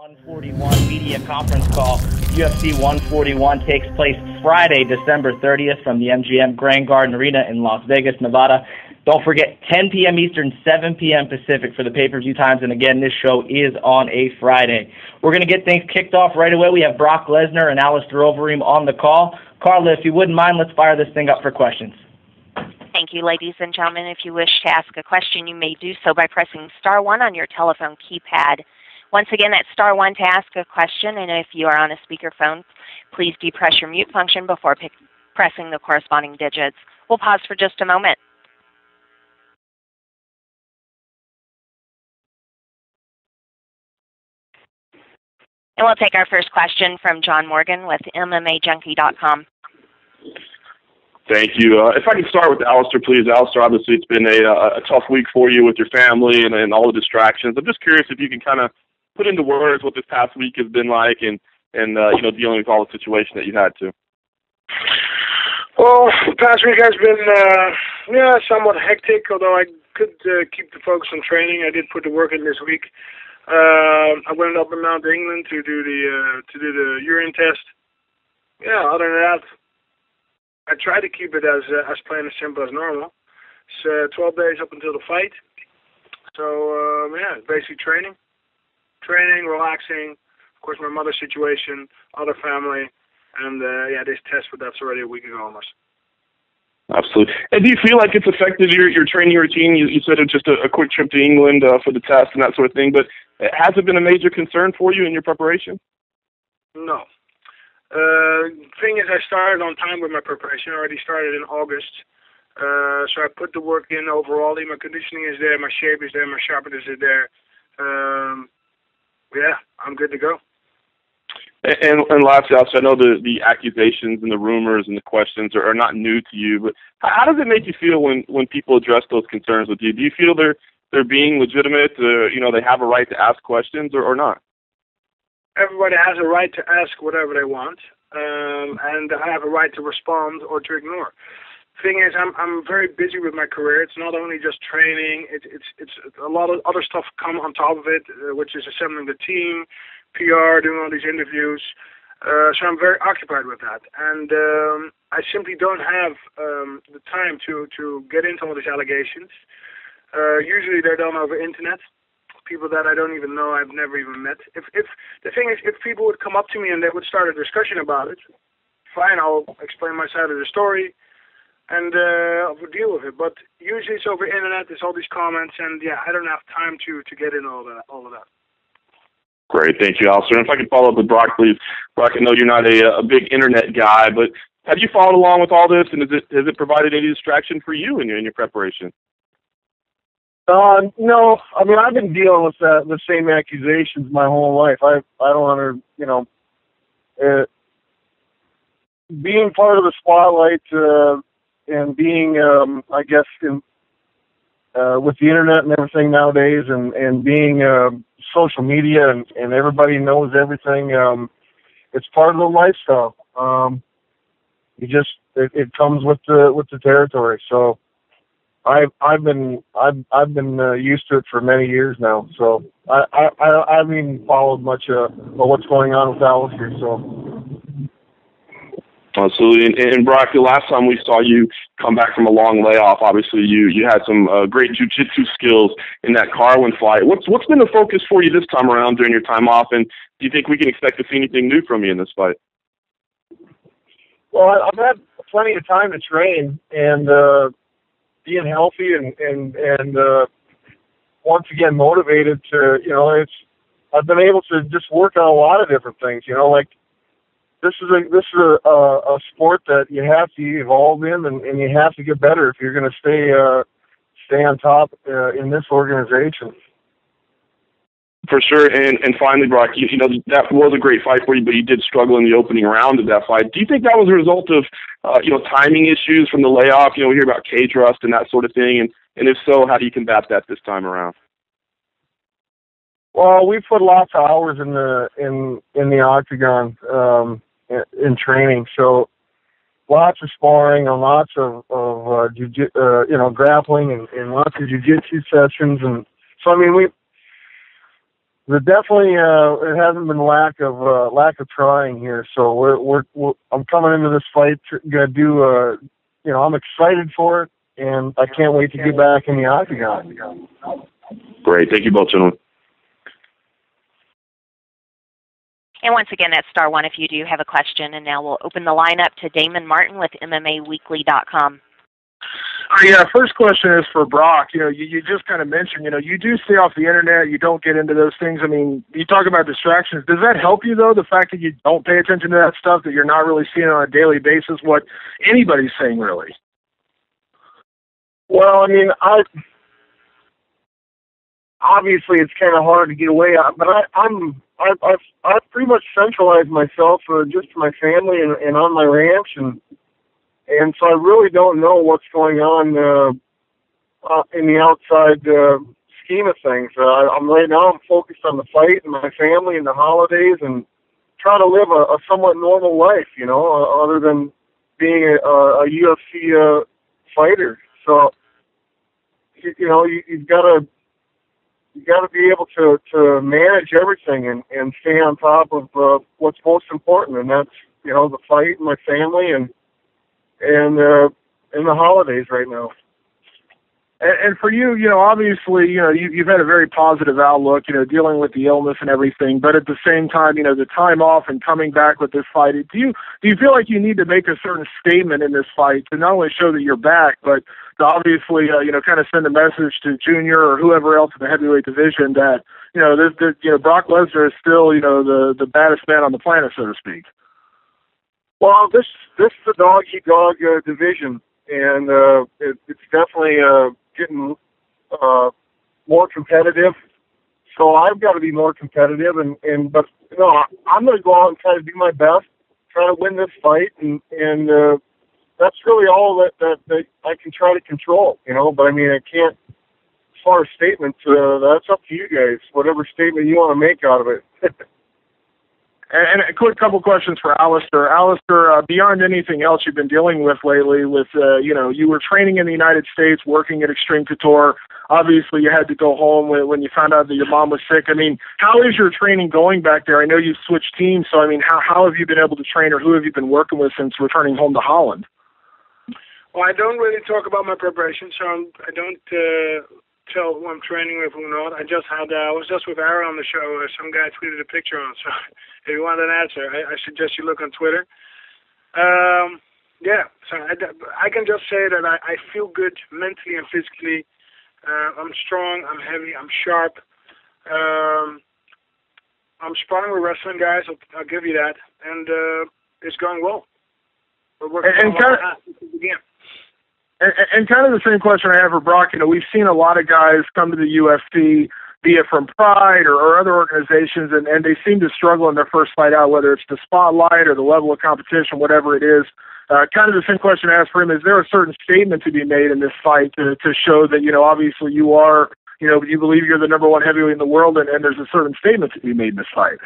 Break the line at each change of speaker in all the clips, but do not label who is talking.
141 media conference call. UFC 141 takes place Friday, December 30th from the MGM Grand Garden Arena in Las Vegas, Nevada. Don't forget, 10 p.m. Eastern, 7 p.m. Pacific for the pay-per-view times. And again, this show is on a Friday. We're going to get things kicked off right away. We have Brock Lesnar and Alistair Overeem on the call. Carla, if you wouldn't mind, let's fire this thing up for questions.
Thank you, ladies and gentlemen. If you wish to ask a question, you may do so by pressing star 1 on your telephone keypad. Once again, that's star 1 to ask a question, and if you are on a speakerphone, please depress your mute function before pressing the corresponding digits. We'll pause for just a moment. And we'll take our first question from John Morgan with MMAWeekly.com.
Thank you. If I can start with Alistair, please. Alistair, obviously it's been a tough week for you with your family and all the distractions. I'm just curious if you can kind of put into words what this past week has been like and dealing with all the situation that you had to.
Well, the past week has been, somewhat hectic, although I could keep the focus on training. I did put the work in this week. I went up in Mount England to do the urine test. Yeah, other than that, I try to keep it as plain and simple as normal. It's 12 days up until the fight. So, basically training, relaxing. Of course, my mother's situation, other family, and this test, but that's already a week ago almost.
Absolutely. And do you feel like it's affected your training routine? You said it's just a quick trip to England for the test and that sort of thing, but has it been a major concern for you in your preparation?
No. Thing is, I started on time with my preparation. I already started in August. So I put the work in overall. My conditioning is there, my shape is there, my sharpness is there. I'm good to go.
And lastly, I know the accusations and the rumors and the questions are not new to you, but how does it make you feel when people address those concerns with you? Do you feel they're being legitimate? They have a right to ask questions or not?
Everybody has a right to ask whatever they want, and I have a right to respond or to ignore. Thing is, I'm very busy with my career. It's not only just training. It's a lot of other stuff come on top of it, which is assembling the team, PR, doing all these interviews. So I'm very occupied with that, and I simply don't have the time to get into all these allegations. Usually they're done over internet. People that I don't even know, I've never even met. If the thing is, if people would come up to me and they would start a discussion about it, fine, I'll explain my side of the story, and I'll deal with it. But usually it's over internet. There's all these comments, and I don't have time to get in all of that.
Great, thank you, Alistair. And if I could follow up with Brock, please. Brock, I know you're not a big internet guy, but have you followed along with all this, and has it provided any distraction for you in your preparation?
No. I mean, I've been dealing with the same accusations my whole life. I don't being part of the spotlight and being, I guess, with the internet and everything nowadays, and being social media and everybody knows everything. It's part of the lifestyle. It comes with the territory. So I've been used to it for many years now. So I haven't even followed much of what's going on with Alistair. So.
Absolutely. And Brock, the last time we saw you come back from a long layoff, obviously you had some great jiu-jitsu skills in that Carwin fight. What's been the focus for you this time around during your time off, and do you think we can expect to see anything new from you in this fight?
Well, I've had plenty of time to train, and being healthy and once again motivated to, I've been able to just work on a lot of different things, like this is a sport that you have to evolve in, and you have to get better if you're going to stay on top in this organization.
For sure. And finally, Brock, that was a great fight for you, but you did struggle in the opening round of that fight. Do you think that was a result of timing issues from the layoff? We hear about cage rust and that sort of thing, and if so, how do you combat that this time around?
Well, we put lots of hours in the octagon in training, so lots of sparring and lots of grappling and lots of jiu-jitsu sessions, and so I mean definitely it hasn't been lack of trying here. So I'm coming into this fight gonna do I'm excited for it, and I can't wait to get back in the octagon.
Great, thank you both, gentlemen.
And once again, that's *1 if you do have a question. And now we'll open the line up to Damon Martin with MMAWeekly.com.
Yeah, first question is for Brock. You just kind of mentioned, you do stay off the internet, you don't get into those things. I mean, you talk about distractions. Does that help you, though, the fact that you don't pay attention to that stuff, that you're not really seeing on a daily basis what anybody's saying, really?
Well, I mean, obviously it's kind of hard to get away, but I've pretty much centralized myself just to my family and on my ranch, and so I really don't know what's going on in the outside scheme of things. I'm focused on the fight and my family and the holidays and trying to live a somewhat normal life, other than being a UFC fighter. So, you've got to be able to manage everything and stay on top of what's most important, and that's the fight and my family and the holidays right now.
And for you, obviously, you've had a very positive outlook, dealing with the illness and everything. But at the same time, the time off and coming back with this fight, do you feel like you need to make a certain statement in this fight to not only show that you're back, but to obviously, kind of send a message to Junior or whoever else in the heavyweight division that, Brock Lesnar is still, the baddest man on the planet, so to speak?
Well, this is a dog-eat-dog division, and it's definitely getting more competitive. So I've got to be more competitive, but I'm going to go out and try to do my best, try to win this fight, and that's really all that I can try to control, But I mean, I can't. As far as statements, that's up to you guys. Whatever statement you want to make out of it.
And a quick couple questions for Alistair. Alistair, beyond anything else you've been dealing with lately, you were training in the United States, working at Extreme Couture. Obviously, you had to go home when you found out that your mom was sick. I mean, how is your training going back there? I know you've switched teams, so I mean, how have you been able to train, or who have you been working with since returning home to Holland?
Well, I don't really talk about my preparation, so I don't tell who I'm training with, who not. I was just with Aaron on the show. Some guy tweeted a picture on, so if you want an answer, I suggest you look on Twitter. So I can just say that I feel good mentally and physically. I'm strong, I'm heavy, I'm sharp. I'm sparring with wrestling guys, I'll give you that, and it's going well. We're working again.
And kind of the same question I have for Brock, we've seen a lot of guys come to the UFC, be it from Pride or other organizations, and they seem to struggle in their first fight out, whether it's the spotlight or the level of competition, whatever it is. Kind of the same question I asked for him, is there a certain statement to be made in this fight to show that, obviously you are, you believe you're the number one heavyweight in the world, and there's a certain statement to be made in this fight?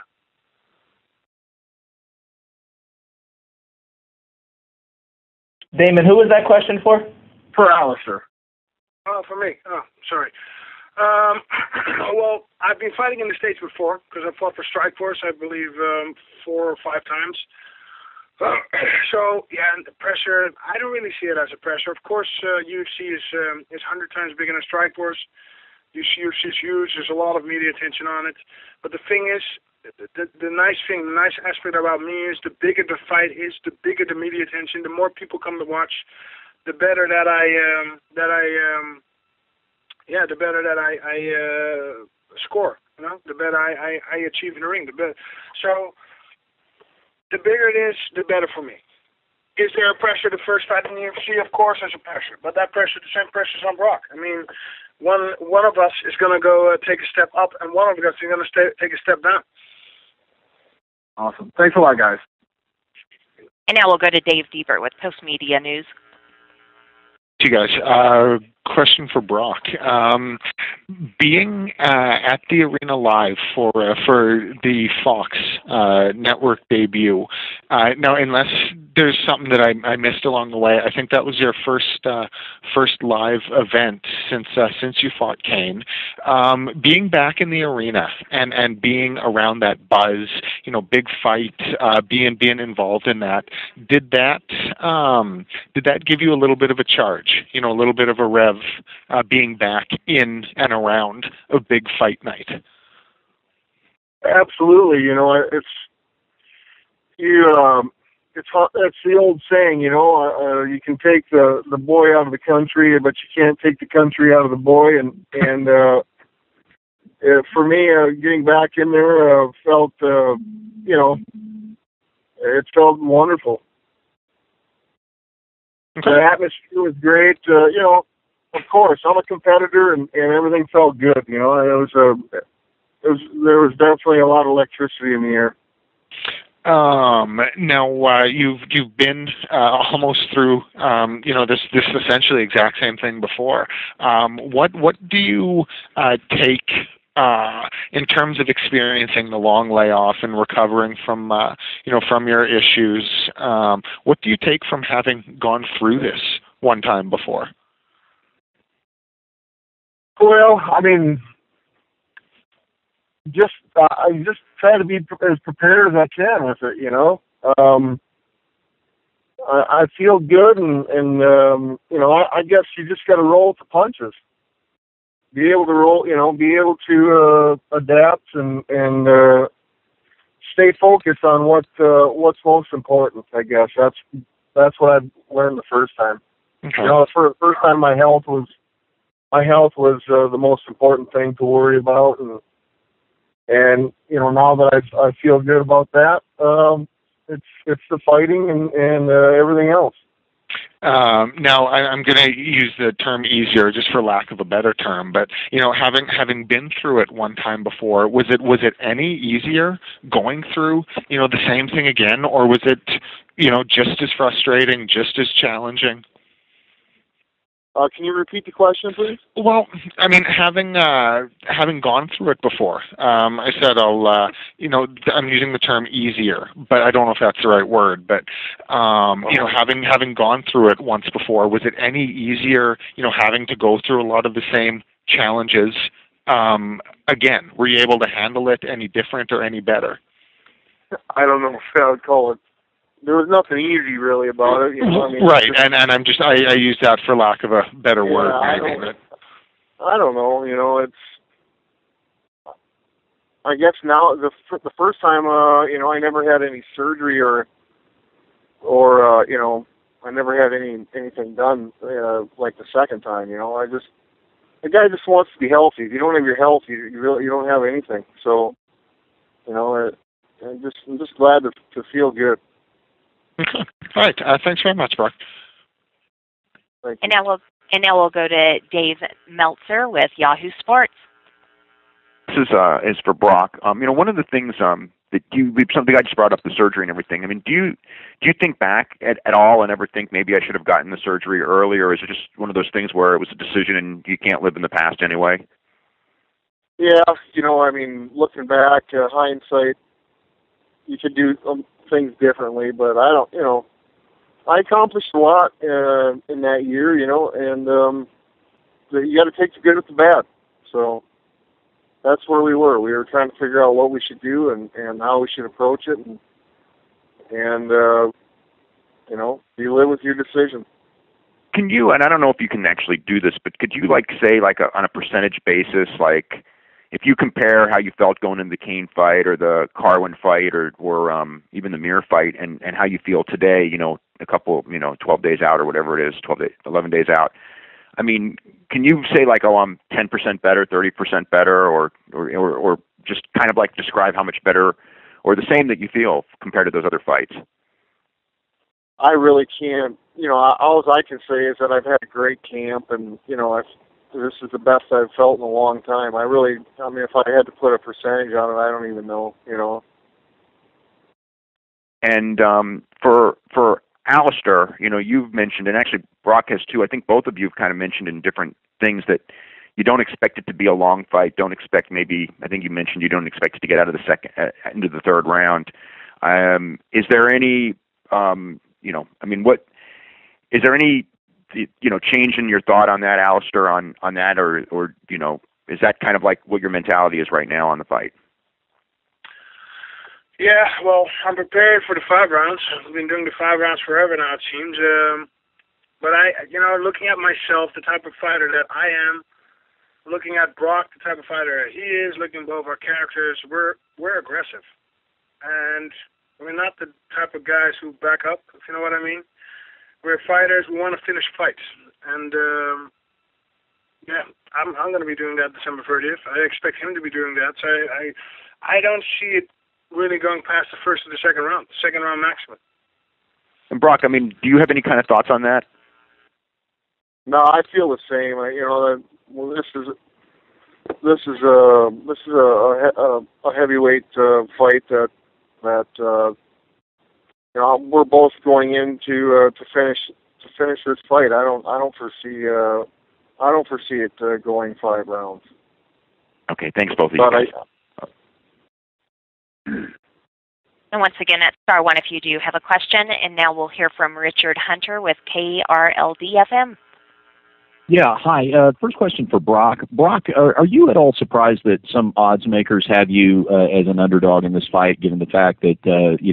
Damon, who was that question for?
For Alistair.
Oh, for me. Oh, sorry. Well, I've been fighting in the States before because I fought for Strikeforce, I believe, 4 or 5 times. So, yeah, and the pressure, I don't really see it as a pressure. Of course, UFC is 100 times bigger than Strikeforce. UFC is huge. There's a lot of media attention on it. But the thing is, the nice aspect about me is the bigger the fight is, the bigger the media attention, the more people come to watch, the better that I score. The better I achieve in the ring. So the bigger it is, the better for me. Is there a pressure the first fight in the UFC? Of course, there's a pressure, but that pressure, the same pressure is on Brock. I mean, one of us is going to go take a step up, and one of us is going to take a step down.
Awesome. Thanks a lot, guys.
And now we'll go to Dave Diebert with Post Media News.
Hey guys, question for Brock. Being at the arena live for the Fox network debut. Now, unless there's something that I missed along the way, I think that was your first live event since you fought Kane. Being back in the arena and being around that buzz, big fight, being involved in that, did that give you a little bit of a charge, a little bit of a rev, being back in and around a big fight night?
Absolutely. It's the old saying, you can take the boy out of the country, but you can't take the country out of the boy. And for me, getting back in there felt, it felt wonderful.
Okay.
The atmosphere was great. Of course, I'm a competitor, and everything felt good. There was definitely a lot of electricity in the air.
Now you've been almost through this essentially exact same thing before. What do you take in terms of experiencing the long layoff and recovering from your issues? What do you take from having gone through this one time before?
Well, I mean, I just try to be as prepared as I can with it. I feel good, and I guess you just got to roll with the punches. Be able to roll, be able to adapt and stay focused on what's most important. I guess that's what I learned the first time.
Okay.
For the first time, my health was the most important thing to worry about, and now that I feel good about that, it's the fighting and everything else.
Now, I'm going to use the term easier just for lack of a better term, but having been through it one time before, was it any easier going through the same thing again, or was it just as frustrating, just as challenging?
Can you repeat the question, please?
Well, I mean, having gone through it before, I said I'm using the term easier, but I don't know if that's the right word. But having gone through it once before, was it any easier? Having to go through a lot of the same challenges again. Were you able to handle it any different or any better?
I don't know if I would call it. There was nothing easy really about it.
Right, and I use that for lack of a better word. Maybe.
I don't know. It's. I guess now the first time, I never had any surgery or I never had anything done like the second time. The guy just wants to be healthy. If you don't have your health, you don't have anything. So, I'm just glad to feel good.
Okay. All right. Thanks very much, Brock.
And now we'll go to Dave Meltzer with Yahoo Sports.
This is for Brock. One of the things that something I just brought up, the surgery and everything. I mean, do you think back at all and ever think maybe I should have gotten the surgery earlier, or is it just one of those things where it was a decision and you can't live in the past anyway?
Yeah, looking back, hindsight, you could do things differently, but I don't, I accomplished a lot in that year, and you got to take the good with the bad. So that's where we were. We were trying to figure out what we should do and how we should approach it, and you live with your decision.
Can you, and I don't know if you can actually do this, but could you say on a percentage basis, if you compare how you felt going into the Kane fight or the Carwin fight or even the Mir fight and how you feel today, a couple, 12 days out or whatever it is, 11 days out. I mean, can you say I'm 10% better, 30% better, or just kind of describe how much better or the same that you feel compared to those other fights?
I really can't. All I can say is that I've had a great camp, and this is the best I've felt in a long time. If I had to put a percentage on it, I don't even know,
And for Alistair, you've mentioned, and actually Brock has too, I think both of you have kind of mentioned in different things that, you don't expect it to be a long fight. Don't expect maybe. I think you mentioned you don't expect it to get out of the second into the third round. Is there any, what is there any, change in your thought on that, Alistair, on that, or is that kind of like what your mentality is right now on the fight?
Yeah, well, I'm prepared for the 5 rounds. I've been doing the 5 rounds forever now, it seems. But looking at myself, the type of fighter that I am, looking at Brock, the type of fighter he is, looking at both our characters, we're aggressive. And we're not the type of guys who back up, if you know what I mean. We're fighters. We want to finish fights. And, I'm going to be doing that December 30th. I expect him to be doing that. So I don't see it really going past the first or the second round maximum.
And Brock, do you have any kind of thoughts on that?
No, I feel the same. This is a heavyweight fight that we're both going into to finish this fight. I don't foresee it going 5 rounds.
Okay, thanks both of you.
And once again, that's star 1 if you do have a question. And now we'll hear from Richard Hunter with KRLD-FM.
Yeah, hi. First question for Brock. Brock, are you at all surprised that some odds makers have you as an underdog in this fight, given the fact that,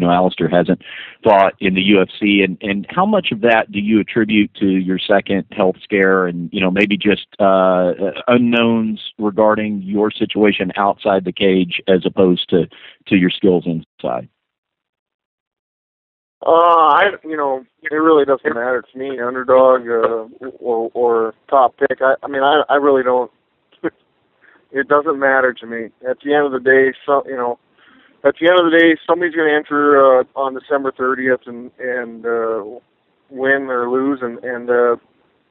Alistair hasn't fought in the UFC? And how much of that do you attribute to your second health scare and, maybe just unknowns regarding your situation outside the cage as opposed to your skills inside?
It really doesn't matter to me, underdog or top pick. I really don't. It doesn't matter to me. At the end of the day, somebody's going to enter on December 30th and win or lose, and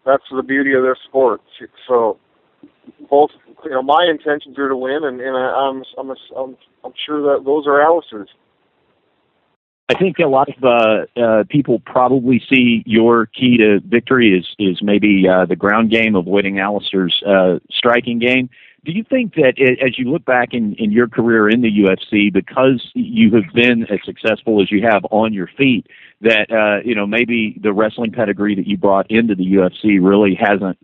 that's the beauty of this sport. So both, my intentions are to win, and I'm sure that those are Alistair's.
I think a lot of people probably see your key to victory is maybe the ground game, avoiding Alistair's striking game. Do you think that as you look back in your career in the UFC, because you have been as successful as you have on your feet, that maybe the wrestling pedigree that you brought into the UFC really hasn't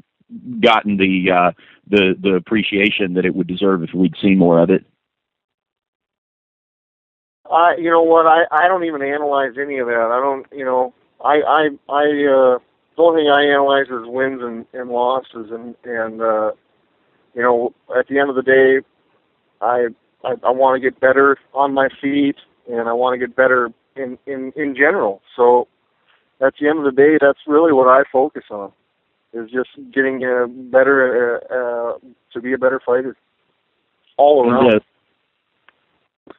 gotten the appreciation that it would deserve if we'd seen more of it?
You know what? I don't even analyze any of that. I don't. The only thing I analyze is wins and losses, and at the end of the day, I want to get better on my feet, and I want to get better in general. So at the end of the day, that's really what I focus on, is just getting better to be a better fighter all around.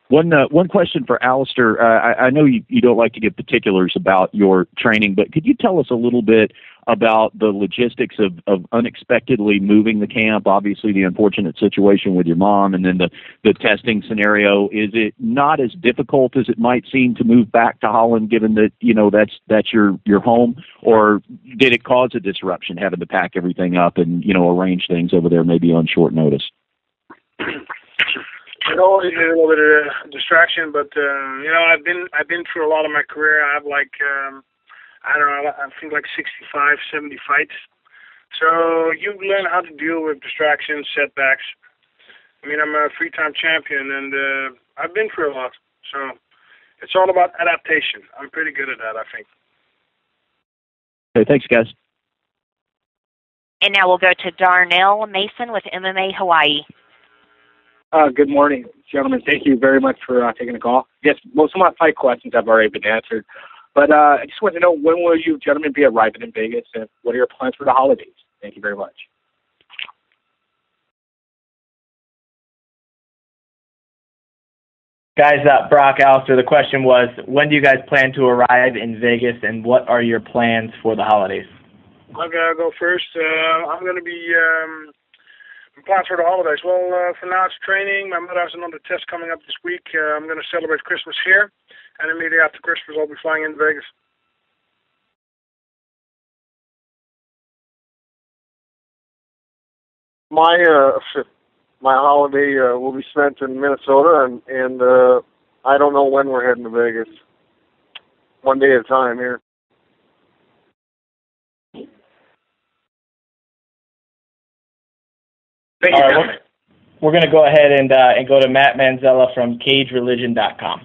One question for Alistair. I know you don't like to give particulars about your training, but could you tell us a little bit about the logistics of unexpectedly moving the camp? Obviously, the unfortunate situation with your mom, and then the testing scenario. Is it not as difficult as it might seem to move back to Holland, given that that's your home, or did it cause a disruption having to pack everything up and arrange things over there maybe on short notice?
It's always a little bit of a distraction, but I've been through a lot of my career. I have I think 65, 70 fights. So you learn how to deal with distractions, setbacks. I'm a 3-time champion, and I've been through a lot. So it's all about adaptation. I'm pretty good at that, I think.
Okay, thanks, guys.
And now we'll go to Darnell Mason with MMA Hawaii.
Good morning, gentlemen. Thank you very much for taking the call. Yes, most of my fight questions have already been answered. But I just want to know, when will you gentlemen be arriving in Vegas, and what are your plans for the holidays? Thank you very much.
Guys, Brock, Alistair, the question was, when do you guys plan to arrive in Vegas, and what are your plans for the holidays?
I'll go first. I'm going to be... plans for the holidays. Well, for now it's training. My mother has another test coming up this week. I'm going to celebrate Christmas here, and immediately after Christmas I'll be flying into Vegas.
my holiday will be spent in Minnesota, and I don't know when we're heading to Vegas. One day at a time here.
All right, we're going to go ahead and go to Matt Manzella from CageReligion.com.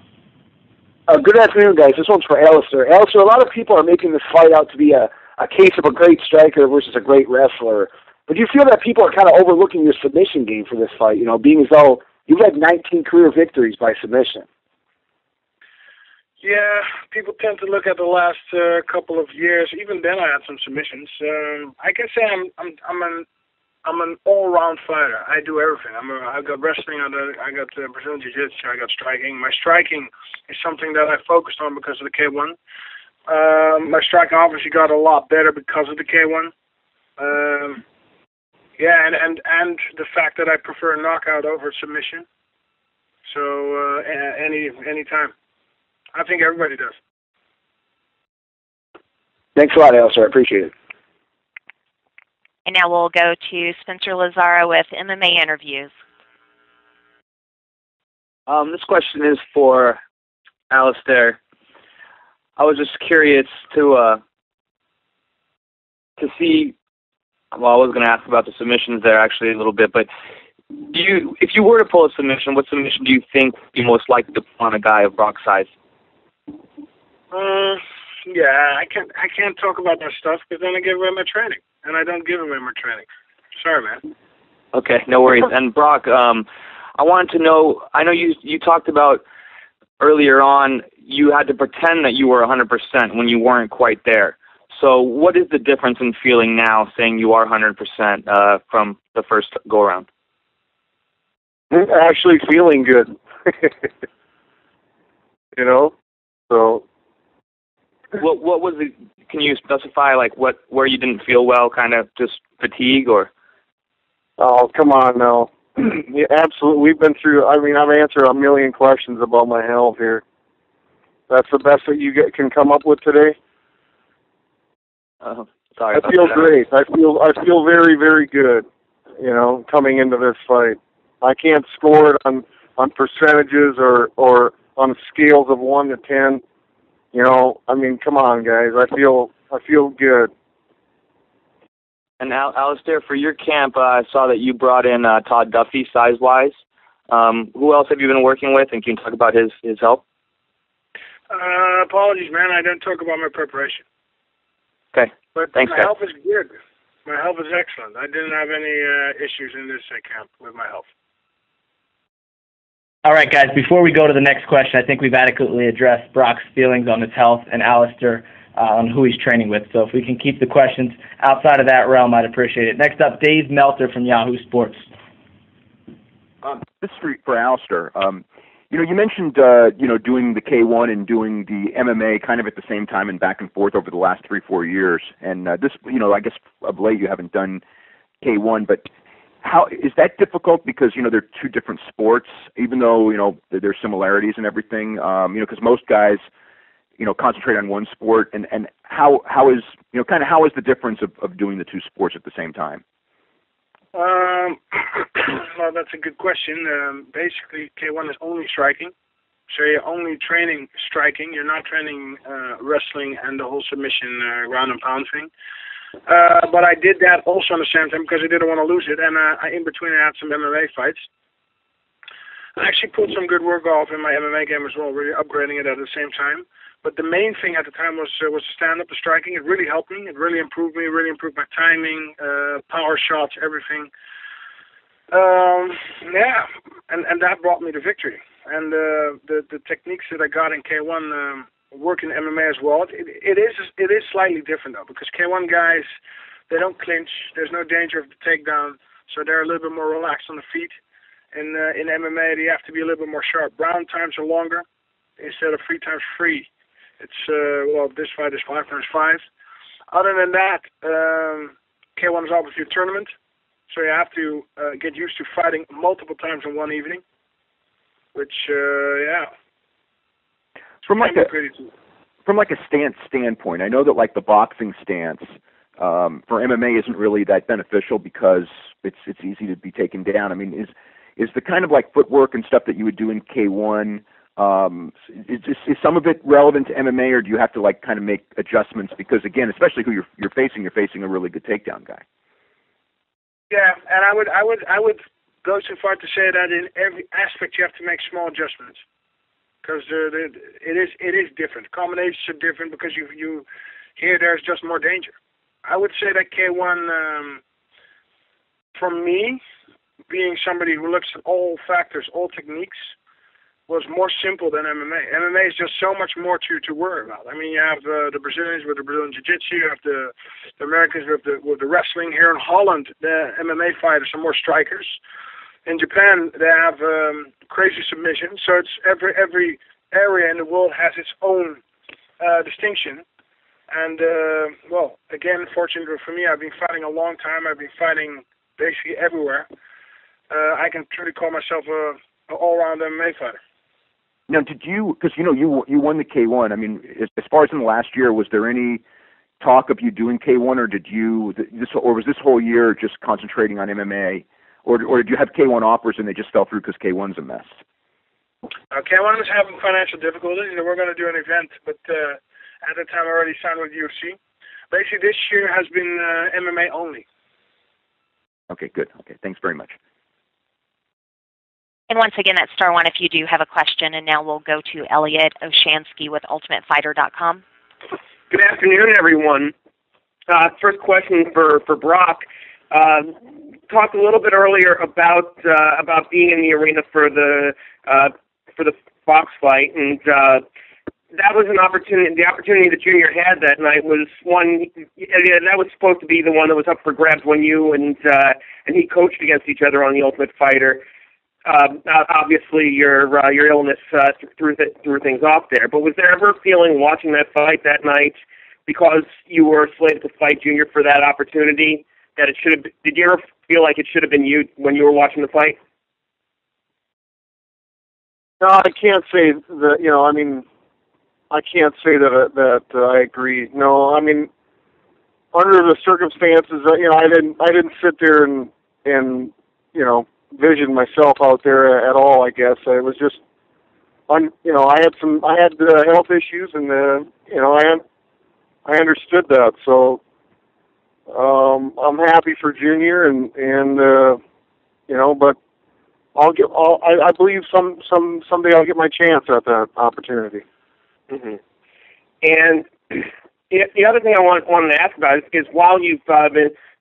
Good afternoon, guys. This one's for Alistair. Alistair, a lot of people are making this fight out to be a case of a great striker versus a great wrestler. But do you feel that people are kind of overlooking your submission game for this fight, being as though you've had 19 career victories by submission?
Yeah, people tend to look at the last couple of years. Even then, I had some submissions. I can say I'm an all-round fighter. I do everything. I got wrestling. I got Brazilian Jiu-Jitsu. I got striking. My striking is something that I focused on because of the K1. My striking obviously got a lot better because of the K1. And the fact that I prefer knockout over submission. So any time. I think everybody does.
Thanks a lot, Alistair. I appreciate it.
And now we'll go to Spencer Lazaro with MMA Interviews.
This question is for Alistair. I was just curious to see. Well, I was going to ask about the submissions there actually a little bit, but if you were to pull a submission, what submission do you think would be most likely to pull on a guy of Brock's size?
Yeah, I can't talk about that stuff because then I give away my training, and I don't give away my training. Sorry, man.
Okay, no worries. And Brock, I wanted to know. I know you talked about earlier on you had to pretend that you were 100% when you weren't quite there. So, what is the difference in feeling now, saying you are 100% from the first go around?
Actually, feeling good. So.
What was it? Can you specify where you didn't feel well? Kind of just fatigue, or?
Oh, come on now. Yeah, absolutely. We've been through. I've answered a million questions about my health here. That's the best that you can come up with today.
Sorry.
I feel great. I feel very, very good. Coming into this fight, I can't score it on percentages or on scales of 1 to 10. Come on, guys. I feel good.
And Alistair, for your camp, I saw that you brought in Todd Duffy, size-wise. Who else have you been working with, and can you talk about his help?
Apologies, man. I don't talk about my preparation.
Okay.
But
thanks,
my
guys.
health is good. My health is excellent. I didn't have any issues in this camp with my health.
All right, guys, before we go to the next question, I think we've adequately addressed Brock's feelings on his health and Alistair on who he's training with. So if we can keep the questions outside of that realm, I'd appreciate it. Next up, Dave Meltzer from Yahoo Sports.
This is for Alistair. You mentioned, doing the K1 and doing the MMA kind of at the same time and back and forth over the last 3-4 years. And this, I guess of late you haven't done K1, but how is that difficult? Because they're two different sports, even though there's similarities and everything. Because most guys, concentrate on one sport. And how is how is the difference of doing the two sports at the same time?
Well, that's a good question. Basically, K1 is only striking, so you're only training striking. You're not training wrestling and the whole submission ground and pound thing. But I did that also on the same time because I didn't want to lose it, and in between I had some MMA fights. I actually put some good work off in my MMA game as well, really upgrading it at the same time. But the main thing at the time was stand-up, the striking. It really helped me. It really improved me. It really improved my timing, power shots, everything. And that brought me the victory. And the techniques that I got in K1 work in MMA as well. It is slightly different though, because K1 guys, they don't clinch. There's no danger of the takedown, so they're a little bit more relaxed on the feet. In MMA, they have to be a little bit more sharp. Round times are longer instead of 3 times 3. It's this fight is 5 times 5. Other than that, K1 is obviously a tournament, so you have to get used to fighting multiple times in one evening. Which, From a stance standpoint, I know that like the boxing stance,
for MMA isn't really that beneficial because it's easy to be taken down. I mean, is the kind of like footwork and stuff that you would do in K1, is some of it relevant to MMA, or do you have to like kind of make adjustments? Because again, especially who you're facing a really good takedown guy.
Yeah, and I would go so far to say that in every aspect you have to make small adjustments, because it is different. Combinations are different because you here there's just more danger. I would say that K1, for me, being somebody who looks at all factors, all techniques, was more simple than MMA. MMA is just so much more to worry about. I mean, you have the Brazilians with the Brazilian Jiu-Jitsu, you have the Americans with the wrestling. Here in Holland, the MMA fighters are more strikers. In Japan, they have crazy submissions. So it's every area in the world has its own distinction. And, well, again, fortunately for me, I've been fighting a long time. I've been fighting basically everywhere. I can truly call myself an all-round MMA fighter.
Now, did you, because you won the K1, I mean, as far as in the last year, was there any talk of you doing K1, or was this whole year just concentrating on MMA, or did you have K1 offers and they just fell through because K1's a mess?
K1 was having financial difficulties, and we're going to do an event, but at the time I already signed with UFC. Basically, this year has been MMA only.
Okay, good. Okay, thanks very much.
And once again, that's *1 if you do have a question. And now we'll go to Elliot Oshansky with UltimateFighter.com.
Good afternoon, everyone. First question for Brock. Talked a little bit earlier about being in the arena for the Fox fight, and that was an opportunity. The opportunity that Junior had that night was one. That was supposed to be the one that was up for grabs when you and he coached against each other on the Ultimate Fighter. Obviously, your illness threw things off there. But was there ever a feeling watching that fight that night, because you were slated to fight Junior for that opportunity, that it should have? Did you ever feel like it should have been you when you were watching the fight?
No, I can't say that. I mean, I can't say that I agree. No, I mean, under the circumstances, I didn't sit there and vision myself out there at all. I guess it was just, I had health issues, and I understood that. So I'm happy for Junior, and but I believe someday I'll get my chance at that opportunity.
Mm-hmm. And the other thing I wanted to ask about is while you've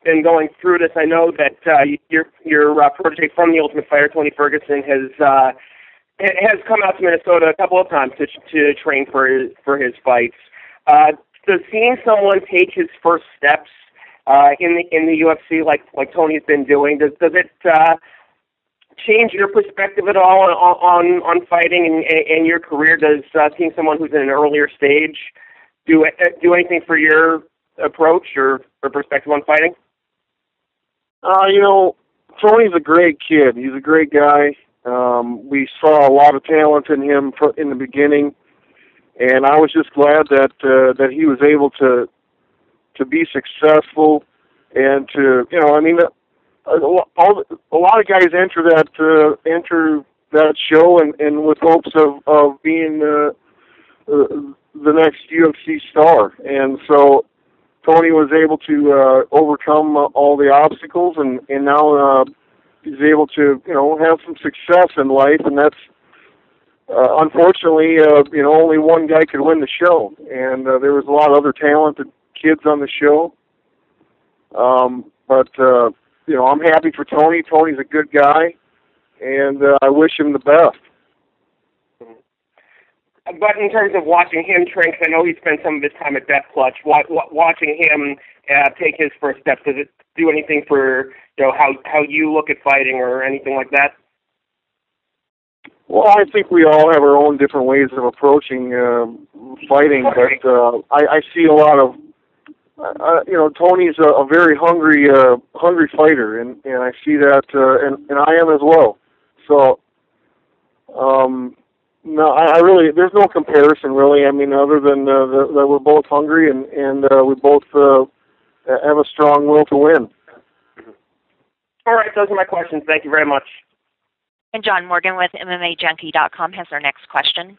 been going through this, I know that your protege from the Ultimate Fighter, Tony Ferguson, has come out to Minnesota a couple of times to train for his fights. Does seeing someone take his first steps in the UFC like Tony's been doing, does it change your perspective at all on fighting and your career? Does seeing someone who's in an earlier stage do anything for your approach or perspective on fighting?
Tony's a great kid. He's a great guy. We saw a lot of talent in him in the beginning, and I was just glad that he was able to be successful and to a lot of guys enter that show and with hopes of being the next UFC star, and so Tony was able to overcome all the obstacles, and now he's able to have some success in life, and that's unfortunately only one guy could win the show, and there was a lot of other talented kids on the show, but I'm happy for Tony. Tony's a good guy, and I wish him the best.
But in terms of watching him train, because I know he spent some of his time at Death Clutch, watching him take his first steps, does it do anything for how you look at fighting or anything like that?
Well, I think we all have our own different ways of approaching fighting, but I see a lot of Tony's a very hungry fighter, and I see that, and I am as well. So, no, I really, there's no comparison really. I mean, other than that we're both hungry and we both have a strong will to win.
All right, those are my questions. Thank you very much.
And John Morgan with MMAJunkie.com has our next question.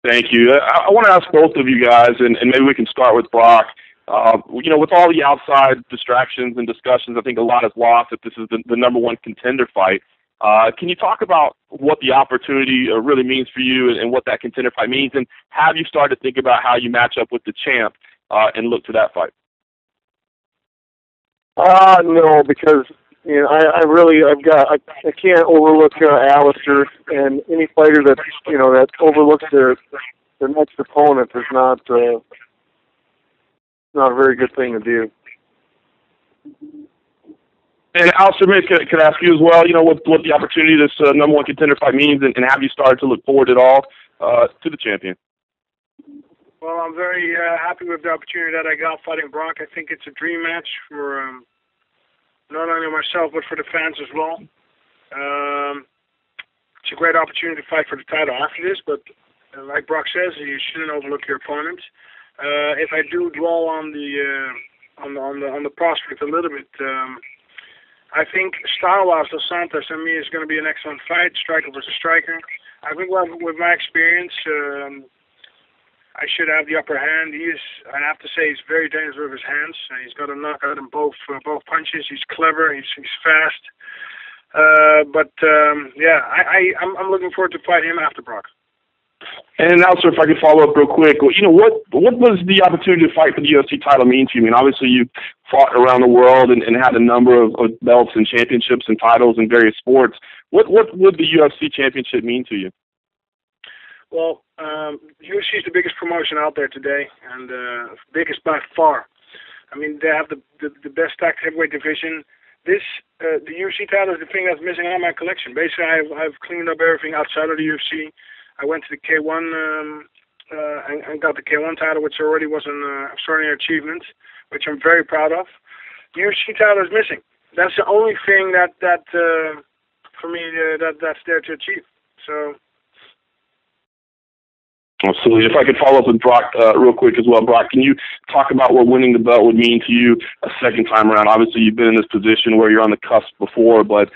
Thank you. I want to ask both of you guys, and maybe we can start with Brock. With all the outside distractions and discussions, I think a lot is lost if this is the number one contender fight. Can you talk about what the opportunity really means for you and what that contender fight means? And have you started to think about how you match up with the champ and look to that fight?
No, because I can't overlook Alistair, and any fighter that overlooks their next opponent is not a very good thing to do.
And Alistair, could I ask you as well, what the opportunity this number one contender fight means, and have you started to look forward at all to the champion?
Well, I'm very happy with the opportunity that I got fighting Brock. I think it's a dream match for not only myself, but for the fans as well. It's a great opportunity to fight for the title after this, but like Brock says, you shouldn't overlook your opponent. If I do dwell on the prospect a little bit, I think style-wise, Dos Santos and me is going to be an excellent fight, striker versus striker. I think with my experience, I should have the upper hand. I have to say, he's very dangerous with his hands. He's got a knockout in both punches. He's clever. He's fast. I'm looking forward to fight him after Brock.
And also, if I could follow up real quick, what was the opportunity to fight for the UFC title mean to you? I mean, obviously you fought around the world and had a number of belts and championships and titles in various sports. What would the UFC championship mean to you?
Well, UFC is the biggest promotion out there today, and biggest by far. I mean, they have the best stacked heavyweight division. The UFC title is the thing that's missing out of my collection. Basically, I've cleaned up everything outside of the UFC. I went to the K1 and got the K1 title, which already was an extraordinary achievement, which I'm very proud of. The UFC title is missing. That's the only thing that for me that's there to achieve. So.
Absolutely. If I could follow up with Brock real quick as well. Brock, can you talk about what winning the belt would mean to you a second time around? Obviously, you've been in this position where you're on the cusp before, but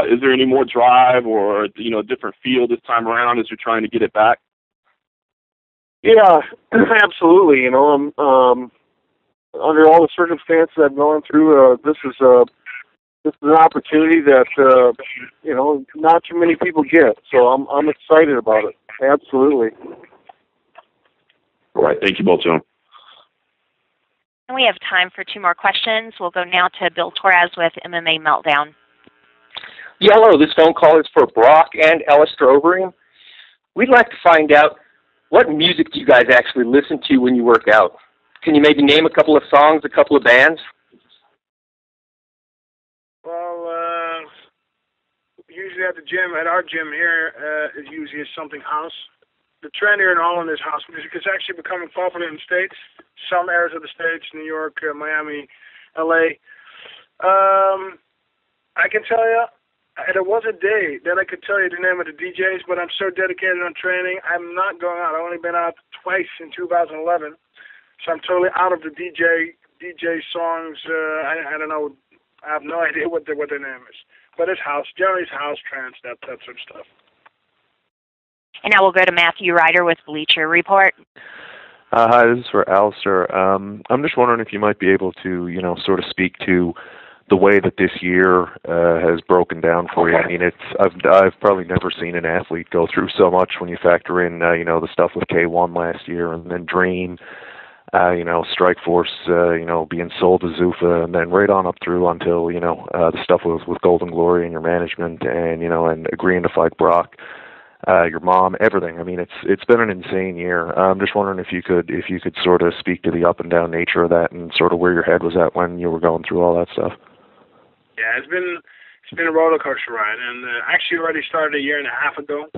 is there any more drive or a different feel this time around as you're trying to get it back?
Yeah, absolutely. Under all the circumstances I've gone through, this is an opportunity that not too many people get. So I'm excited about it. Absolutely.
All right. Thank you both, gentlemen.
And we have time for two more questions. We'll go now to Bill Torres with MMA Meltdown.
Yeah, hello. This phone call is for Brock and Alistair Overeem. We'd like to find out, what music do you guys actually listen to when you work out? Can you maybe name a couple of songs, a couple of bands?
Well, usually at our gym here, it usually is something house. The trend here in Holland is house music. It's actually becoming popular in the States, some areas of the States, New York, Miami, LA. I can tell you, there was a day that I could tell you the name of the DJs, but I'm so dedicated on training, I'm not going out. I've only been out twice in 2011, so I'm totally out of the DJ songs. I don't know. I have no idea what their name is. But it's house. Generally, it's house, trance, that sort of stuff.
And now we'll go to Matthew Ryder with Bleacher Report.
Hi, this is for Alistair. I'm just wondering if you might be able to, sort of speak to the way that this year has broken down for you. I mean, I've probably never seen an athlete go through so much when you factor in, the stuff with K1 last year, and then Dream, Strikeforce, being sold to Zuffa, and then right on up through until, the stuff with Golden Glory and your management, and, and agreeing to fight Brock. Your mom, everything. I mean, it's been an insane year. I'm just wondering if you could sort of speak to the up and down nature of that and sort of where your head was at when you were going through all that stuff.
Yeah, it's been a roller coaster ride, and actually already started a year and a half ago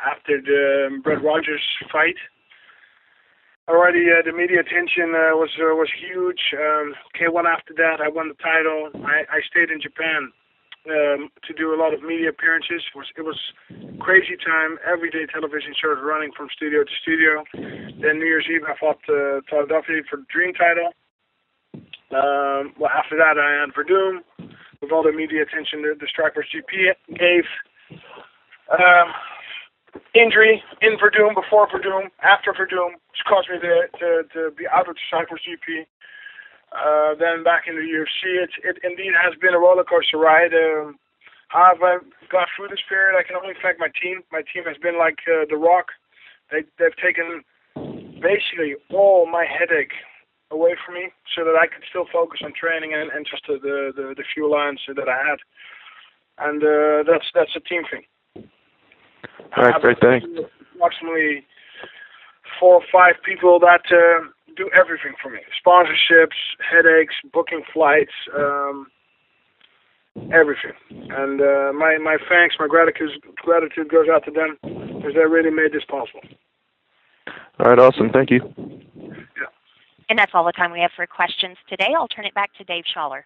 after the Brett Rogers fight. Already the media attention was huge. K1 after that, I won the title. I stayed in Japan to do a lot of media appearances. It was crazy time. Every day television shows running from studio to studio. Then New Year's Eve I fought Todd Duffy for the Dream title. Well, after that, I had Verdum, with all the media attention the Strikers GP gave. Injury in Verdum, before Verdum, after Verdum, which caused me to be out of the Strikers GP. Then back in the UFC, it indeed has been a roller coaster ride. How have I got through this period? I can only thank my team. My team has been like the rock. They've taken basically all my headache away from me, so that I could still focus on training and just the few lines that I had. And that's a team thing.
All right, great, thanks.
Approximately 4 or 5 people that do everything for me: sponsorships, headaches, booking flights, everything. And my thanks, my gratitude goes out to them, because they really made this possible.
All right, awesome. Thank you.
And that's all the time we have for questions today. I'll turn it back to Dave Schaller.